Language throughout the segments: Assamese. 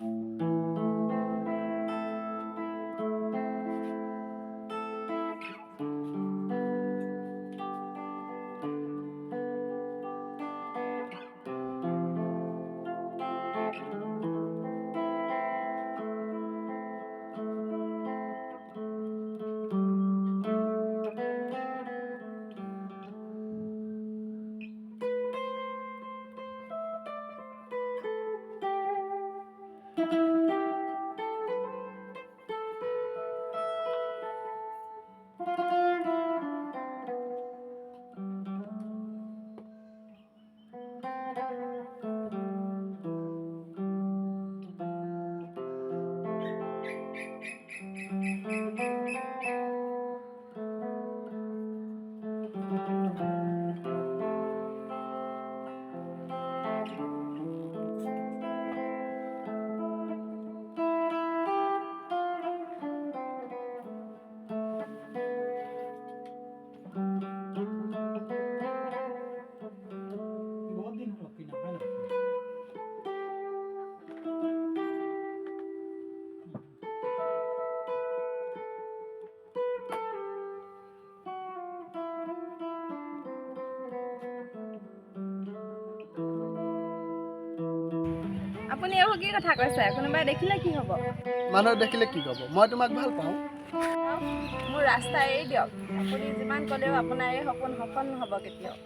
আপুনি এইবোৰ কি কথা কৈছে? কোনোবাই দেখিলে কি হ'ব? মানুহে দেখিলে কি ক'ব? মই তোমাক ভাল পাওঁ। মোৰ ৰাস্তা এৰি দিয়ক। আপুনি যিমান ক'লেও আপোনাৰ এই সপোন সফল নহ'ব কেতিয়াও।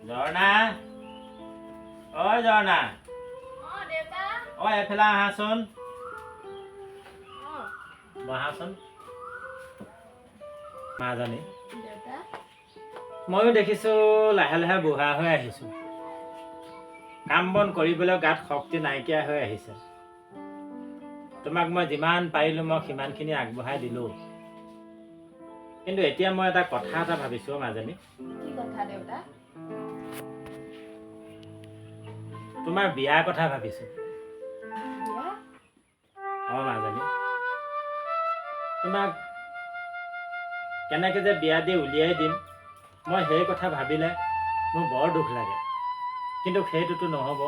Jorna, oi Jorna. দেউতা। Oi এফালে আহাচোন। বহাচোন। মাজনী। দেউতা। ময়ো দেখিছো লাহে লাহে বুঢ়া হৈ আহিছো। কাম বন কৰিবলৈ গাত শক্তি নাইকিয়া হৈ আহিছে। তোমাক মই যিমান পাৰিলো মই সিমানখিনি আগবঢ়াই দিলো। কিন্তু এতিয়া মই এটা কথা এটা ভাবিছো মাজনী। কি কথা দেউতা? তোমাৰ বিয়াৰ কথা ভাবিছো। বিয়া? মাজনী। তোমাক কেনেকে যে বিয়া দি উলিয়াই দিম মই সেই কথা ভাবিলে মোৰ বৰ দুখ লাগে। কিন্তু সেইটোতো নহ'ব।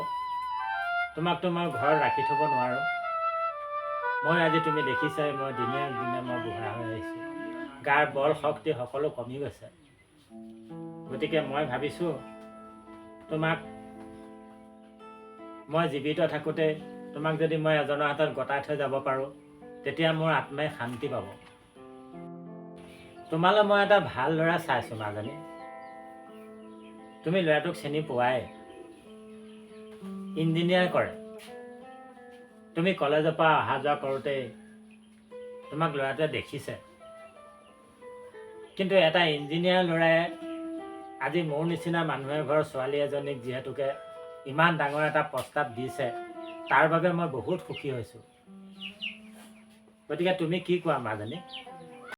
তোমাকতো মই ঘৰত ৰাখি থ'ব নোৱাৰোঁ। মই আজি তুমি দেখিছাই মই দিনে দিনে মই বুঢ়া হৈ আহিছোঁ। গাৰ বল শক্তি সকলো কমি গৈছে। গতিকে মই ভাবিছোঁ তোমাক মই জীৱিত থাকোঁতে তোমাক যদি মই এজনৰ হাতত গতাই থৈ যাব পাৰোঁ তেতিয়া মোৰ আত্মাই শান্তি পাব। তোমালৈ মই এটা ভাল ল'ৰা চাইছোঁ মাজনী। তুমি ল'ৰাটোক চিনি পোৱাই, ইঞ্জিনিয়াৰ কৰে। তুমি কলেজৰ পৰা অহা যোৱা কৰোঁতে তোমাক ল'ৰাটোৱে দেখিছে। কিন্তু এটা ইঞ্জিনিয়াৰ ল'ৰাই আজি মোৰ নিচিনা মানুহে ঘৰৰ ছোৱালী এজনীক যিহেতুকে ইমান ডাঙৰ এটা প্ৰস্তাৱ দিছে তাৰ বাবে মই বহুত সুখী হৈছোঁ। গতিকে তুমি কি কোৱা মাজনী?